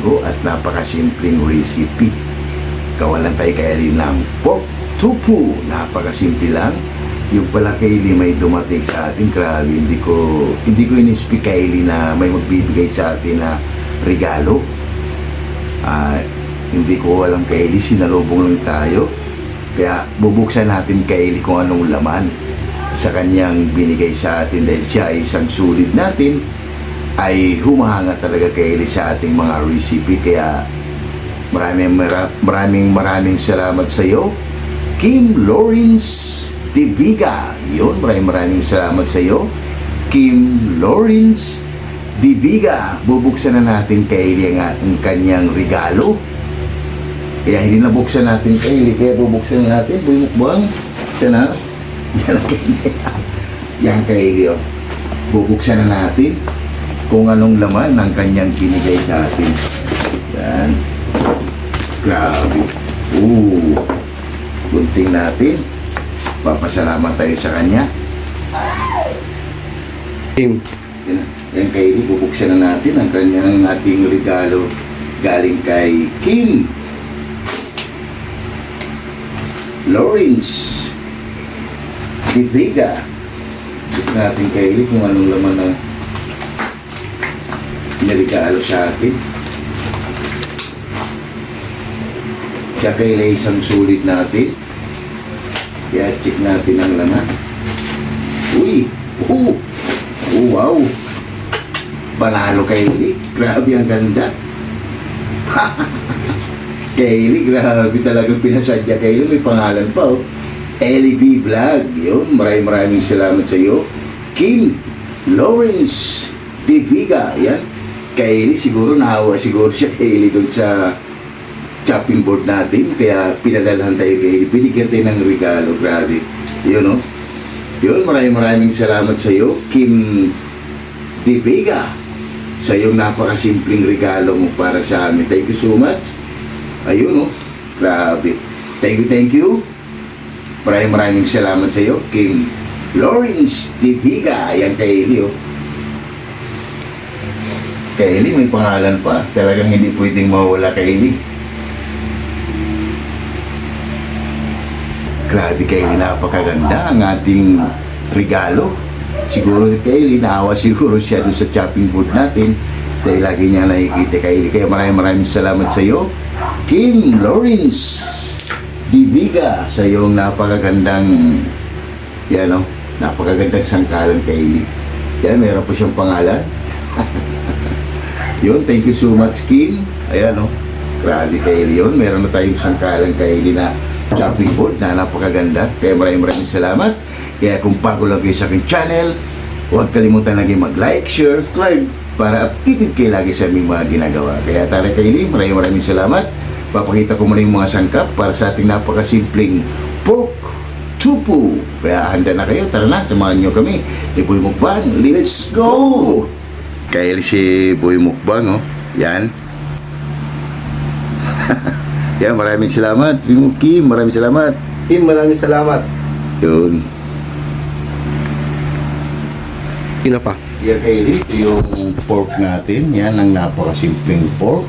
bago at napakasimpleng recipe. Kawalan tayo Kylie ng pork tofu. Napakasimple lang. Yung pala Kylie may dumating sa atin. Grabe, hindi ko in-expect Kylie na may magbibigay sa atin na regalo. Hindi ko alam Kylie, sinalubong lang tayo. Kaya bubuksan natin Kylie kung anong laman sa kanyang binigay sa atin, dahil siya ay isang sulit natin, ay humahanga talaga Kylie sa ating mga recipe. Kaya maraming salamat sa iyo, Kim Lawrence Diviga. Yun, maraming salamat sa iyo, Kim Lawrence Diviga. Bubuksan na natin Kylie ang kanyang regalo. Kaya hindi na buksan natin Kylie, kaya bubuksan na natin. Boy Mukbang, siya na. Yan Kylie. Yan Kylie, oh. Bubuksan na natin kung anong laman ng kanyang binigay sa atin. Yan. Grabe. Gunting natin. Papasalamat tayo sa kanya. Kim. Yan Kylie, bubuksan na natin ang kanyang ating regalo galing kay Kim Lawrence Diviga. Tignan natin Kylie kung anong laman ng niregalo sa atin. Siya Kylie isang sulit natin. Kaya check natin ang laman. Uy! Wow! Panalo Kylie. Grabe ang ganda. Kylie, grabe talagang pinasadya Kylie. May pangalan pa oh. LB Vlog. Yun, maraming salamat sa iyo, Kim Lawrence Diviga. Yan. Kylie, siguro naawa siguro siya Kylie doon sa chopping board natin. Kaya pinadalhan tayo Kylie. Binigyan tayo ng regalo. Grabe. Yun, no? Yun, maraming salamat sa iyo, Kim Diviga, sa iyong napakasimpleng regalo mo para sa amin. Thank you so much. Ayun, no? Grabe. Thank you. Maraming salamat sa iyo, Kim Lawrence Diviga. Ayan Kylie, oh. Kylie, may pangalan pa. Talagang hindi pwedeng mawala Kylie. Grabe Kylie, napakaganda ang ating regalo. Siguro Kylie, naawa siguro siya doon sa chopping board natin dahil lagi niya nakikita Kylie. Kaya maraming salamat sa iyo, Kim Lawrence Diviga, sa iyong napakagandang napakagandang sangkalan Kylie. Yan, meron po siyang pangalan. Yun, thank you so much Kim. Ayan, oh. Grabe Kylie, yun. Meron na tayong sangkalan Kylie na chopping board na napakaganda. Kaya maraming salamat. Kaya kung bago lang kayo sa aking channel, huwag kalimutan lagi mag-like, share, subscribe para updated kayo lagi sa aming mga ginagawa. Kaya tara Kylie, maraming salamat. Papakita ko muna yung mga sangkap para sa ating napakasimpleng pork tofu. Kaya handa na kayo, tara na, samahan nyo kami ni Boy Mukbang. Let's go! Kylie, si Boy Mukbang, oh. Yan. Yan, maraming salamat. Kim, maraming salamat. Kim, maraming salamat. Yun. Sino pa? Yan Kylie, ito yung pork natin. Yan ang napakasimpleng pork.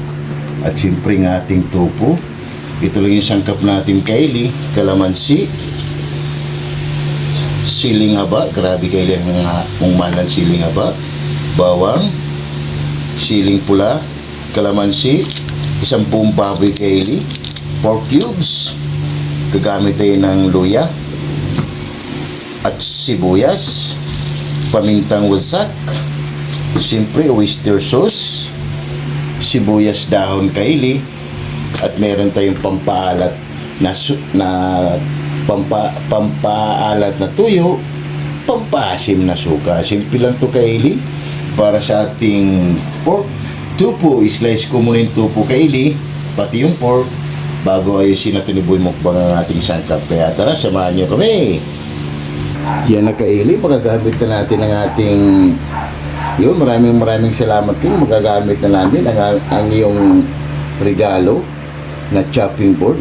At siyempre ng ating tofu. Ito lang yung sangkap natin Kylie. Kalamansi, siling haba. Grabe Kylie ang malan siling haba. Bawang, siling pula, kalamansi, isang buong baboy Kylie, pork cubes, gagamit tayo ng luya at sibuyas, pamintang wasak, siyempre oyster sauce, sibuyas dahon Kylie, at meron tayong pampaalat na pampaalat na tuyo, pampasim na suka. Simple lang to Kylie. Para sa ating pork tofu, slice ko muna yung tofu Kylie, pati yung pork, bago ayusin natin ni Boy Mukbang ang ating sangkap. Kaya tara, samahan nyo kami. Yan na Kylie, magagamit na natin ang ating yun, maraming salamat din. Magagamit na namin ang iyong regalo na chopping board.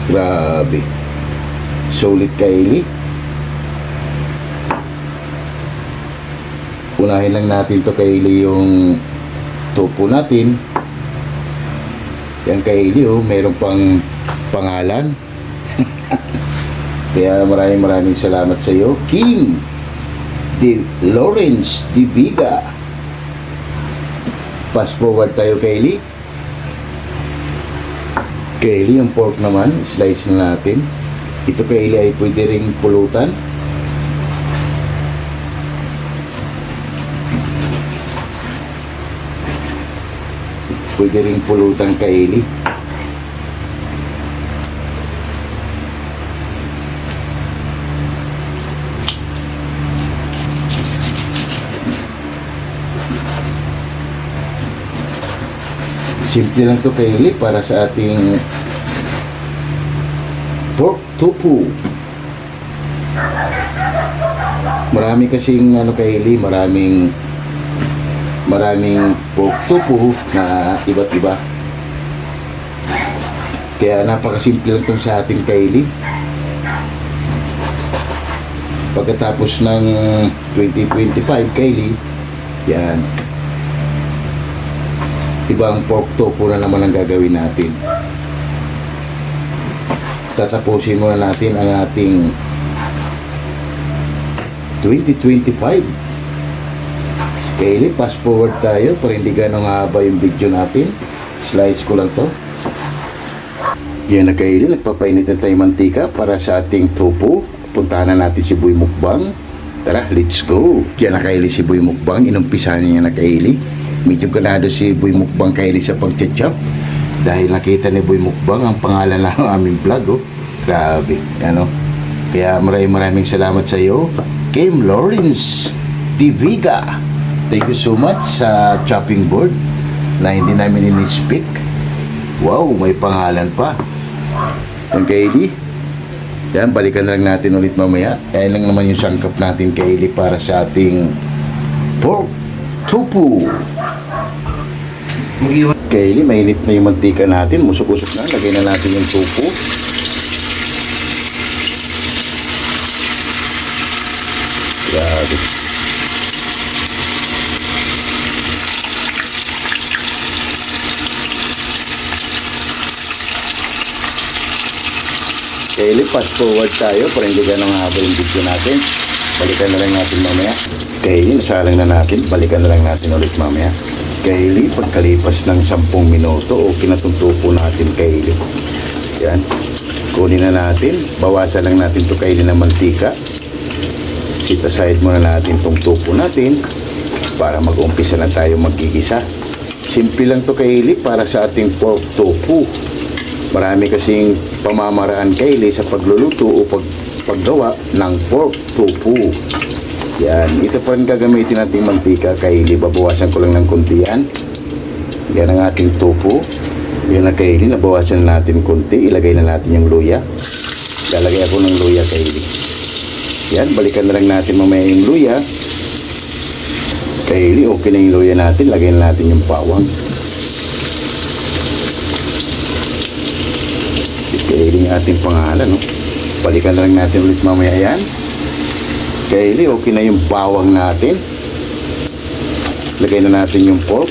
Grabe. Solid Kylie. Unahin lang natin to Kaylee yung tofu natin. Yan Kaylee, oh, mayroon pang pangalan. Kaya maraming salamat sa iyo, Kim Lawrence Diviga. Fast forward tayo Kaylee. Kaylee, yung pork naman, slice na natin. Ito Kaylee ay pwede ring pulutan. Pwede ring pulutan Kaylee. Simple lang to Kaylee para sa ating pork tofu. Marami kasing Kaylee, maraming pork tofu na iba't iba. Kaya napakasimple lang itong sa ating Kaylee. Pagkatapos ng 2025 Kaylee, yan, ibang pork tofu na naman ang gagawin natin. Tatapusin muna natin ang ating 2025. Kaylee, fast forward tayo para hindi ganong haba yung video natin. Slice ko lang to. Yan na Kaylee, nagpapainit na tayo mantika para sa ating tofu. Puntahan na natin si Boy Mukbang. Tara, let's go. Yan na Kaylee, si Boy Mukbang. Inumpisahan niya na Kaylee. Medyo ganado si Boy Mukbang Kaylee sa pag-chop dahil nakita ni Boy Mukbang ang pangalan ng aming vlog, oh. Grabe, ano. Kaya maraming salamat sa iyo, Kim Lawrence Diviga. Thank you so much sa chopping board na hindi namin in-speak. Wow, may pangalan pa. Ang Kaylee, yan, balikan na lang natin ulit mamaya. Ayan lang naman yung sangkap natin Kaylee para sa ating pork tofu. Kaylee, mainit na yung mantika natin. Musok-usok na. Lagay na natin yung tofu. Grabe. Kaylee, fast forward tayo para hindi ganong haba yung video natin. Balikan na lang natin mamaya. Kaylee, nasalang na natin. Balikan na lang natin ulit mamaya. Kaylee, pagkalipas ng 10 minuto, okay na itong tofu natin Kaylee. Yan. Kunin na natin. Bawasan lang natin ito Kaylee ng mantika. Set aside muna natin itong tofu natin para mag-umpisa na tayo magigisa. Simple lang ito Kaylee para sa ating pork tofu. Marami kasing pamamaraan Kaylee sa pagluluto o paggawa ng pork tofu. Yan, ito pa rin gagamitin nating mantika Kaylee. Babawasan ko lang ng konti yan. Yan ang ating tofu. Yan na Kaylee, nabawasan natin konti. Ilagay na natin yung luya. Lalagay ako ng luya Kaylee. Yan, balikan na lang natin mamaya yung luya. Kaylee, okay na yung luya natin. Lagay na natin yung bawang. Kaylee yung ating pangalan, no? Balikan na lang natin ulit mamaya yan. Kaylee, okay na yung bawang natin. Lagay na natin yung pork.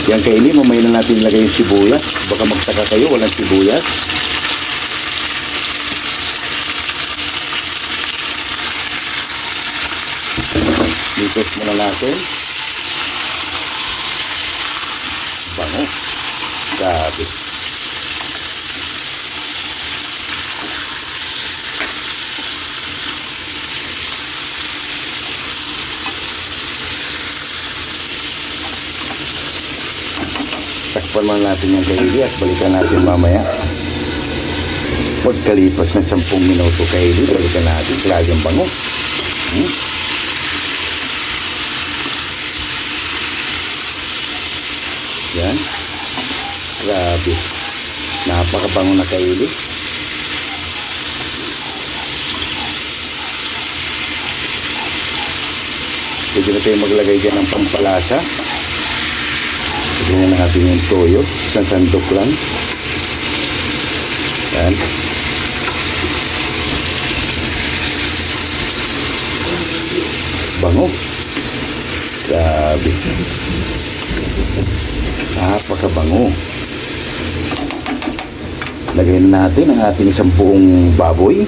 Yan Kaylee, mamaya na natin ilagay yung sibuyas. Baka magtaka kayo, walang sibuyas. Litos muna natin. Bango. Grabe. Takpan man natin yung Kaylee at balikan natin mamaya. Pagkalipas ng 10 minuto Kaylee, balikan natin. Grabe ang bango. Yan. Grabe. Napakabango na Kaylee. Pwede na tayo maglagay dyan ng pampalasa. Tingnan natin yung toyo. Isang sandok lang. Yan. Bango. Grabe. Napakabango. Lagyan natin ang ating 10 baboy.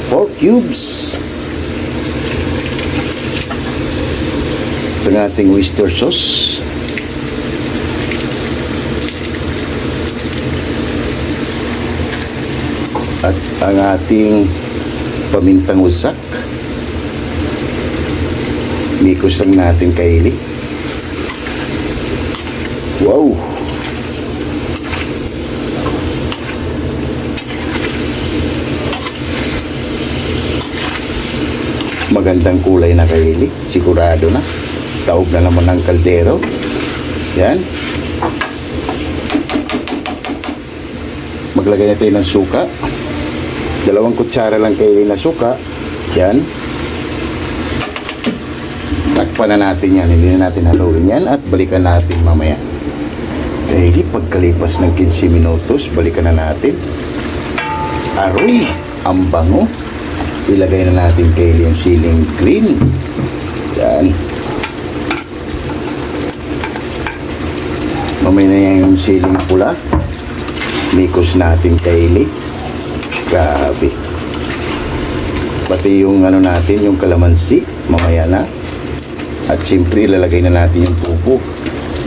4 cubes. Ito ang ating oyster sauce. At ang ating pamintang usak. Mikos lang natin kaili. Wow! Magandang kulay na kaili. Sigurado na. Taob na naman ng kaldero. Yan. Maglagay na tayo ng suka. 2 kutsara lang kaili na suka. Yan. Takpan na natin yan. Hindi na natin haluin yan. At balikan natin mamaya. Kaili, pagkalipas ng 15 minutos, balikan na natin. Aroy! Ang bango. Ilagay na natin kaili yung siling green. Yan. Mamaya na yan yung siling pula. Mikos natin kaili. Grabe. Pati yung ano natin, yung kalamansi, mamaya na. At siyempre, ilalagay na natin yung tupo.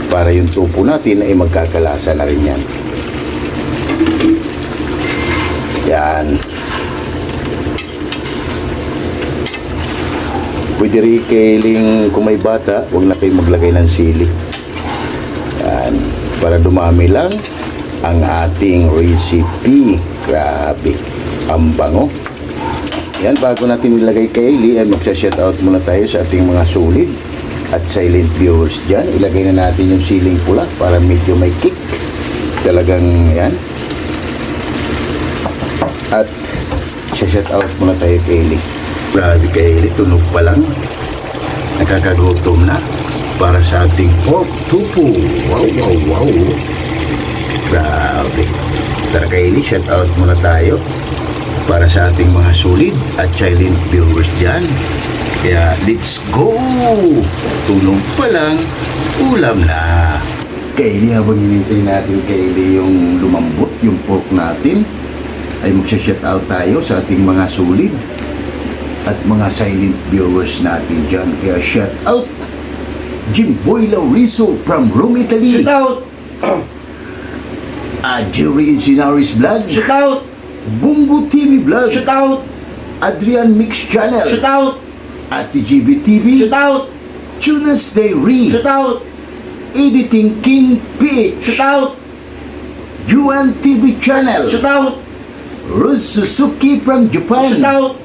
Para yung tupo natin ay magkakalasa na rin yan. Yan. Pwede rin kailing kung may bata, huwag na kayo maglagay ng sili. Yan. Para dumami lang ang ating recipe. Grabe. Ang bango. Yan, bago natin ilagay kaili, ay magsa-shoutout muna tayo sa ating mga solid at silent viewers dyan. Ilagay na natin yung siling pula para medyo may kick. Talagang yan. At shoutout muna tayo kaili. Grabe kaili, tunog pa lang. Nakakagutom na para sa ating pork tupo. Wow, wow, wow. Grabe. Tara kaili, shoutout muna tayo para sa ating mga solid at silent viewers dyan. Kaya let's go! Tulong pa lang, ulam na. Kaili, habang hinintay natin kaili yung lumambot, yung pork natin, ay magsha-shoutout tayo sa ating mga solid at mga silent viewers natin dyan. Kaya shoutout Jimboy Lauriso from Rome, Italy. Shoutout! Jerry Incinaris Vlog. Shoutout! Bungo TV Vlog. Shoutout! Adrian Mix Channel. Shoutout! Ate GB TV. Shoutout! Tunas Dairy. Shoutout! Editing King Peach. Shoutout! Juan TV Channel. Shoutout! Rose Suzuki from Japan. Shoutout!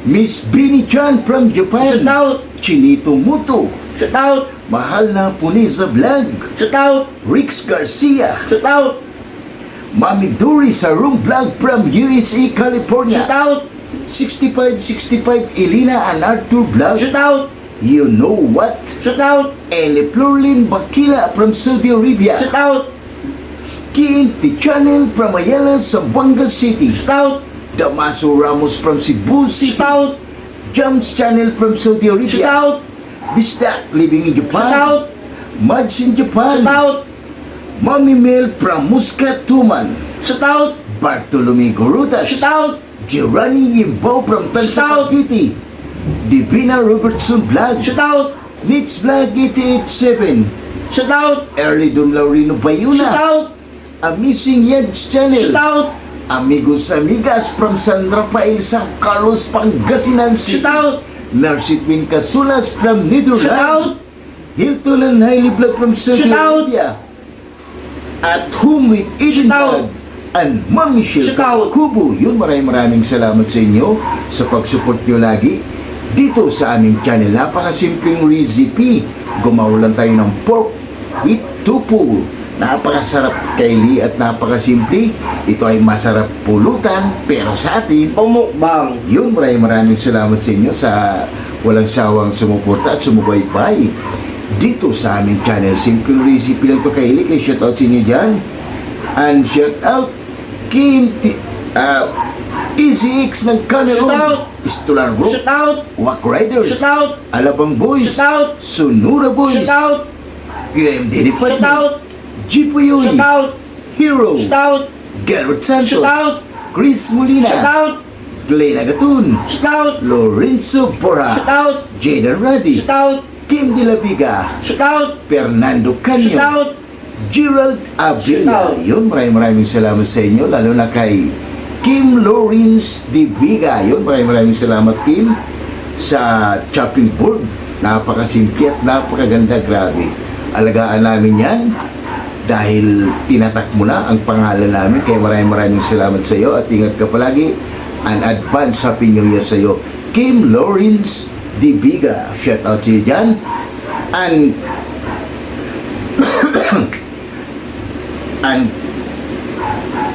Miss Bini Chan from Japan. Shoutout! Chinito Muto. Shoutout! Mahal na Punisa Vlog. Shoutout! Rix Garcia. Shoutout! Mami Dory sa Room Vlog from USA, California. Shoutout! 6565 Elena and Arthur Vlog. Shoutout! You know what? Shoutout! Eli Florlin Bakila from Saudi Arabia. Shoutout! Kiinti Channel from Ayala, Zamboanga City. Shoutout! Damaso Ramos from Cebu City. Shoutout! Jams Channel from Saudi Arabia. Shoutout! Bistak living in Japan. Shoutout! Mads in Japan. Shoutout! Mami Mel from Muscat Tuman. Shoutout! Bartolome Gorutas. Shoutout! Girani Yimbo from Tansa Shoutout! Cavite. Divina Robertson Vlog. Shoutout! Nits Vlog 887. Shoutout! Early Don Laurino Bayuna. Shoutout! Amazing Yeds Channel. Shoutout! Amigos Amigas from San Rafael, San Carlos, Pangasinan City. Shoutout! Mercy Twin Casulas from Netherlands. Shoutout! Hilton and Hailey Vlog from Saudi Shoutout! Arabia. At Home with Eden Shoutout! Vlog and Mami Michelle Shoutout! Kubo. Yun, maraming salamat sa inyo sa pag-support nyo lagi dito sa aming channel. Napakasimpleng recipe. Gumawa lang tayo ng pork with tupo. Napakasarap kaili at napakasimple. Ito ay masarap pulutan pero sa atin Pumukbang! yun, maraming salamat sa inyo sa walang sawang sumuporta at sumubaybay dito sa aming channel. Simpleng recipe lang ito kaili. Kaya shoutout sa inyo dyan. And shoutout Easy X ng Cameroon, Shoutout! Stolar Group, Shoutout! Wack Riders, Shoutout! Alabang Boys, Shoutout! Sonora Boys, Shoutout! QMD Department, Shoutout! Jipoyoy, Shoutout! Hero, Shoutout! Galvert Santos, Shoutout! Chris Molina, Shoutout! Glenn Agatun, Shoutout! Lorenzo Bora, Shoutout! Jaden Ruddy, Shoutout! Kim De La Viga, Shoutout! Fernando Canyo, Shoutout! Gerald Abella. Shoutout. Yun, maraming salamat sa inyo, lalo na kay Kim Lawrence De Viga. Yun, maraming salamat, Kim, sa chopping board. Napakasimple at napakaganda, grabe. Alagaan namin yan dahil tinatak mo na ang pangalan namin. Kaya maraming salamat sa iyo at ingat ka palagi. An advance Happy New Year sa iyo, Kim Lawrence De Viga. Shout out to you dyan. And and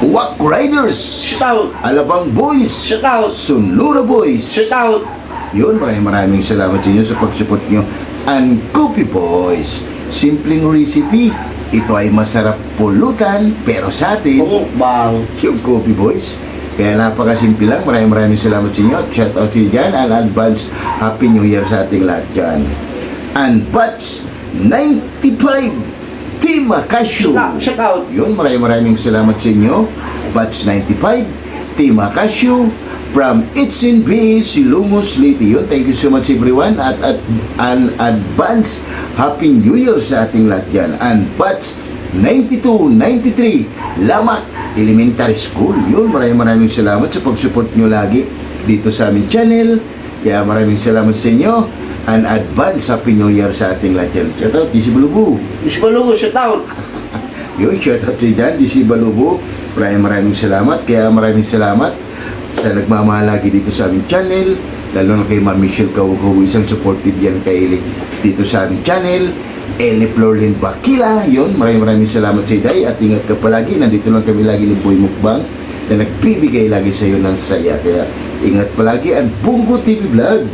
Wack Riders, Shoutout! Alabang Boys, Shoutout! Sonora Boys. Shoutout! Yun, maraming salamat sa inyo sa pag-support nyo. And Coffee Boys, simpleng recipe. Ito ay masarap pulutan, pero sa atin, Pangmukbang! yung Coffee Boys. Kaya napakasimple lang. Maraming salamat sa inyo. Shout out to you dyan. And advance Happy New Year sa ating lahat dyan. And Batch 95 Team Acasio. Shoutout! Yun, maraming salamat sa inyo. Batch 95 Team Acasio from HNB Silumos Leyte. Yun, thank you so much everyone. At an advance Happy New Year sa ating lahat dyan. And Batch 92-93 Lamak Elementary School. Yun, maraming salamat sa pag-support nyo lagi dito sa aming channel. Kaya maraming salamat sa inyo. An advance Happy New Year sa ating lahat dyan. Shout out, DC Balubu. Ispalugo! Shoutout! Yun, shout out to dyan, DC Balubu. Maraming salamat. Kaya maraming salamat sa nagmamahalagi dito sa aming channel. Lalo na kay Ma'am Michelle Kawukawu, isang supportive yan kay Eli dito sa aming channel. Eli Florlin Bakila. Yun, maraming salamat sa Iday. At ingat ka palagi. Nandito lang kami lagi ni Boy Mukbang na nagbibigay lagi sa iyo ng saya. Kaya ingat palagi. And Bungo TV Vlog.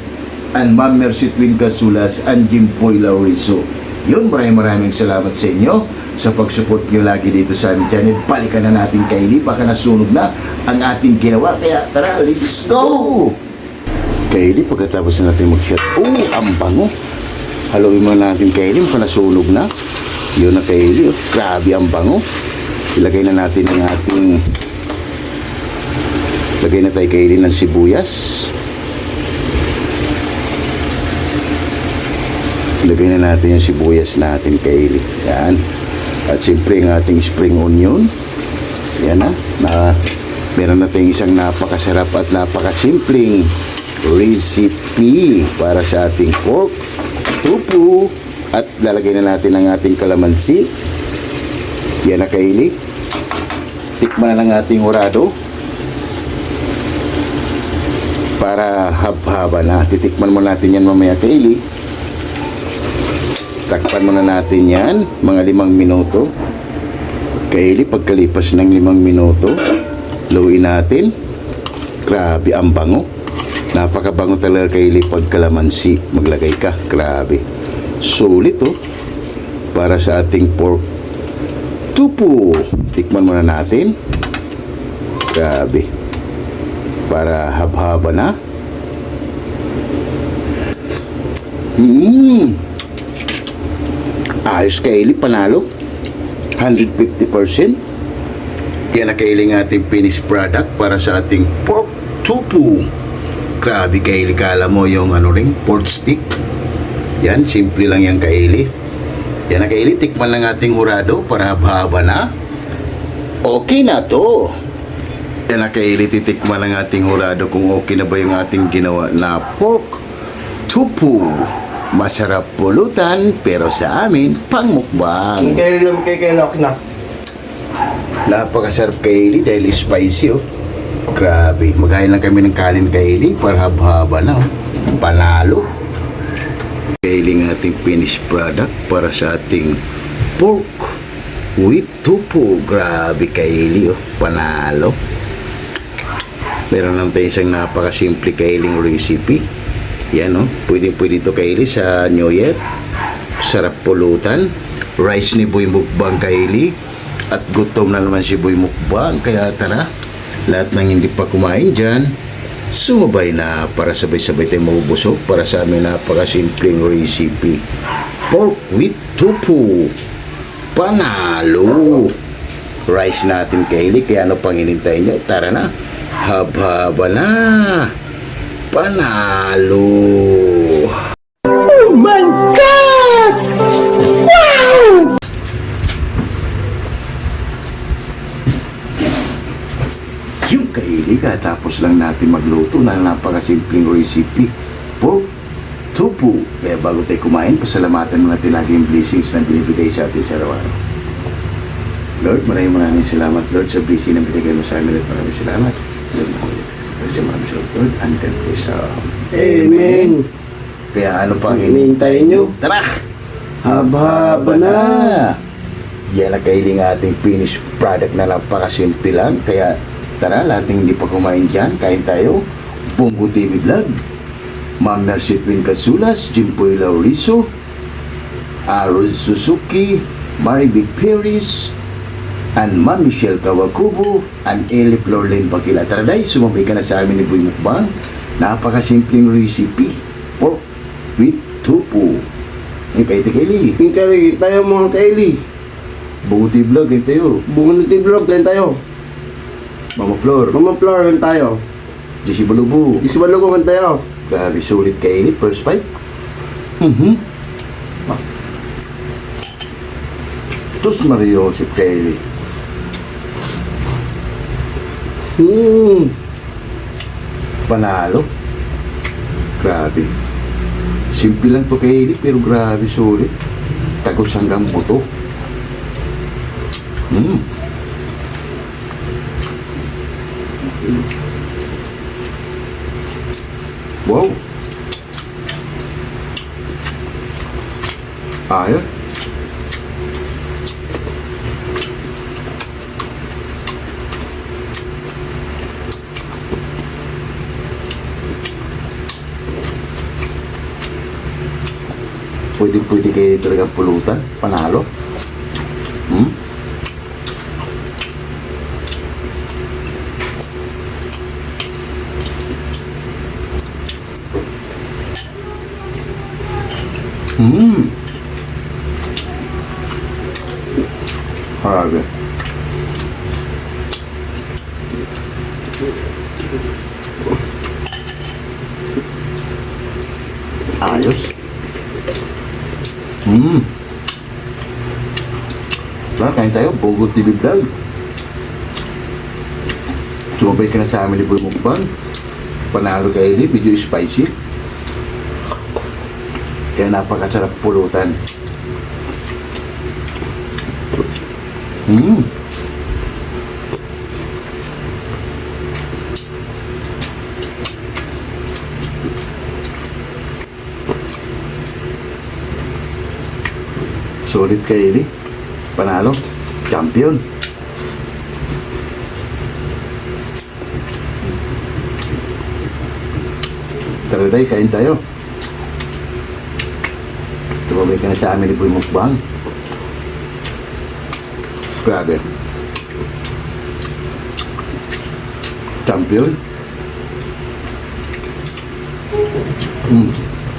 And Ma'am Mercy Twin Casulas and Jim Poy Laurizo. Yun, maraming salamat sa inyo sa pag-support nyo lagi dito sa aming channel. Balikan na natin kay Eli, baka nasunog na ang ating ginawa. Kaya tara, let's go! Kay Eli, pagkatapos na natin mag-shot, ang bango. Haluin mo natin kay Eli, baka nasunog na. Yun na kay Eli, grabe ang bango. Ilagay na natin ang ating, lagay na tayo kay Eli ng sibuyas. Ilagay na natin yung sibuyas natin kay Eli. Yan. At siyempre ang ating spring onion. Yan na. Meron natin isang napakasarap at napakasimpleng recipe para sa ating pork tupu. At lalagay na natin ang ating kalamansi. Yan na kay Eli. Tikman na ng ating orado. Para hab-haba na. Titikman mo natin yan mamaya kay Eli. Takpan muna natin yan, mga 5 minuto. Kaili, pagkalipas ng 5 minuto, luin natin. Grabe, ang bango. Napakabango talaga kaili pag kalamansi. Maglagay ka, grabe. Sulit para sa ating pork tupu. Tikman muna natin. Grabe. Para hab-haba na. Ayos kay Eli, panalo 150%. Yan na kay Eli ng ating finished product para sa ating pork tupu. Grabe kay Eli, kala mo yung pork stick. Yan, simple lang yan kay Eli. Yan na kay Eli, tikman lang ating urado para haba na. Okay na to. Yan na kay Eli, titikman lang ating urado kung okay na ba yung ating ginawa na pork tupu. Masarap pulutan, pero sa amin, pangmukbang. Kay Lock na. Napakasarap kay Eli dahil spicy Grabe, maghain lang kami ng kanin kay Eli para haba na Panalo. Kay Eli ng ating finished product para sa ating pork with tupu. Grabe kay Eli panalo. Meron naman tayo isang napakasimple kay Eli recipe. Yan pwede ito kay Eli sa New Year. Sarap pulutan. Rice ni Boy Mukbang kay Eli. At gutom na naman si Boy Mukbang. Kaya tara, Lahat ng hindi pa kumain dyan, sumabay na para sabay-sabay tayong mabubusog para sa aming napakasimpleng recipe. Pork with tofu. Panalo! Rice natin kaili, kaya ano pang hinintay nyo? Tara na! Haba-haba na! Panalo! Oh my God! Wow! Yung kaili, katapos lang natin magluto ng napakasimpleng recipe. Pork tofu. Kaya bago tayo kumain, pasalamatan mo natin lagi yung blessings na binibigay sa atin sa araw-araw. Lord, maraming salamat, Lord, sa blessing na binigay mo sa amin at maraming salamat. Lord, maraming salamat, Lord, and God bless. Amen. Kaya ano pang Hinihintay nyo? Tara! Haba-haba na. Yan ang kailing ating finished product na napakasimple lang. Kaya tara, lahat ng hindi pa kumain dyan, kain tayo. Bongo TV Vlog, Ma'am Mercy Twin Casulas, Jimpoy Laurizo, Aaron Suzuki, Maribig Perez, and Ma'am Michelle Kawakubo, and Eli Florlene Bakila. Tara day, sumabay ka na sa amin ni Boy Mukbang. Napakasimpleng recipe. Pork with tofu. Kay Tikeli. Hintay tayo mga kaili. Buti Vlog, kain tayo. Bunga natin vlog, kain tayo. Mama Flor, Mama Flor, kain tayo. Jesse Balubo. Isi Balugo, kain tayo. Grabe, sulit kaili. First bite. Tos Mario si Kaili. Panalo. Grabe. Simple lang to kaili, pero grabe sulit. Tagos hanggang buto. Wow. Ayos. Pwede kayo talaga pulutan. Panalo. Grabe. Ayos. Tara, kain tayo. Bongo TV Vlog. Sumabay ka na sa amin ni Boy Mukbang. Panalo kayo ni video spicy. Kaya napakasarap pulutan. Solid kayo ni. Panalo. Champion. Tara day, kain tayo. Tumabay ka na sa amin ni Boy Mukbang. Grabe. Champion.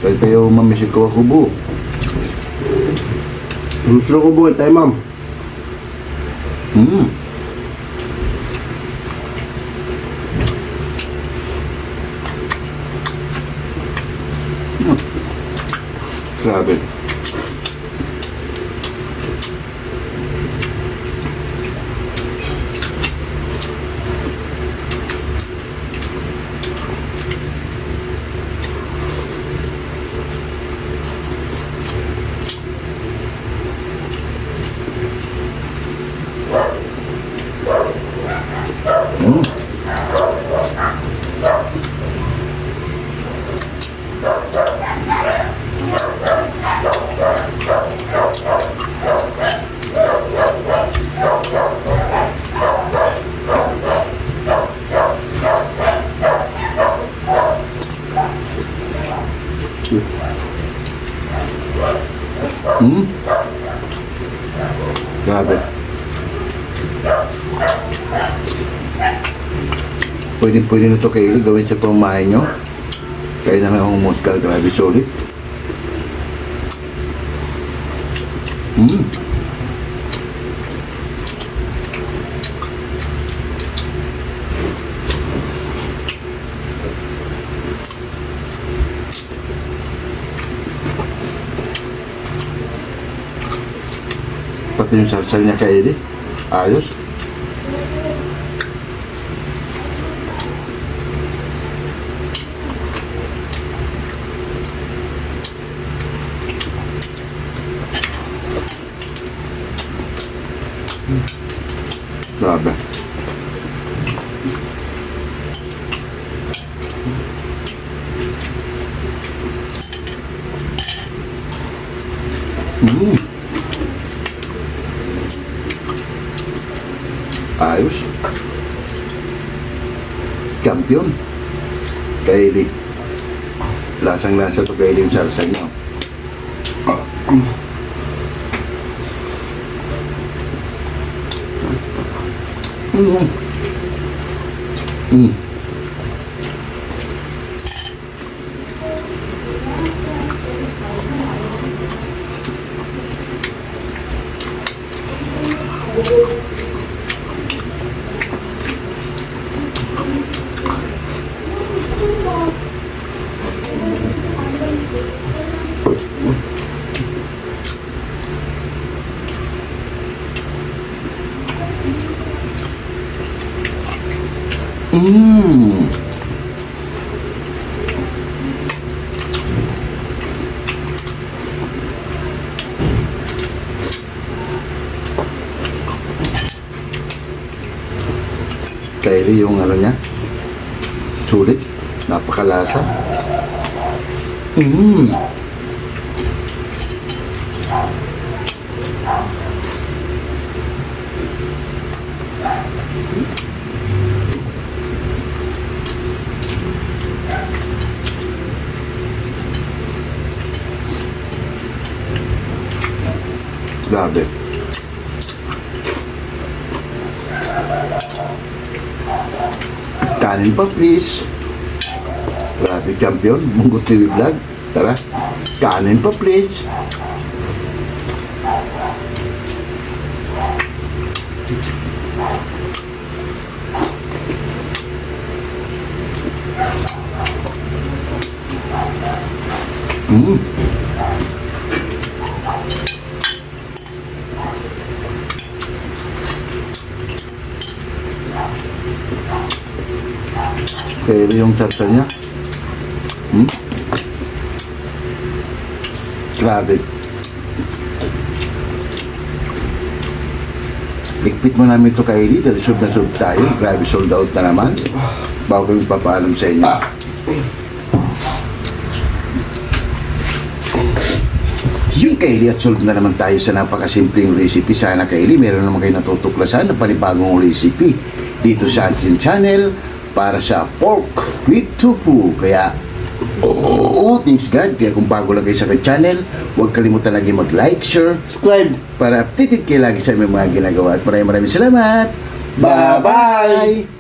Kain tayo, Ma'am Michelle Kawakubo. Gusto ko buhay tayo, ma'am. Grabe. Grabe. pwede na ito kayo. Gawin sa pamahay nyo. Kaya na lang ang muskal. Grabe solid. Pati yung sarsal niya kayo. Ayos. Grabe. Ayos. Kampiyon. Kaili. Lasang-lasa to kaili yung sarsa niyo. Kaili yung ano niya. Sulit. Napakalasa. Grabe. Kanin pa please. Grabe champion. Munggo TV Vlog. Tara. Kanin pa please. Kaya yung sarsa niya. Grabe. Ikpit mo namin ito kaili dahil sold na sold tayo. Grabe, sold out na naman. Bago kami papaalam sa inyo. Yung kaili at sold na naman tayo sa napakasimpleng recipe. Sana kaili, meron naman kayo natutuklasan na panibagong recipe dito sa ating channel para sa pork with tofu. Kaya, thanks God. Kaya kung bago lang kayo sa aking channel, huwag kalimutan lagi mag-like, share, subscribe para updated kayo lagi sa aming mga ginagawa. At maraming salamat. Bye-bye!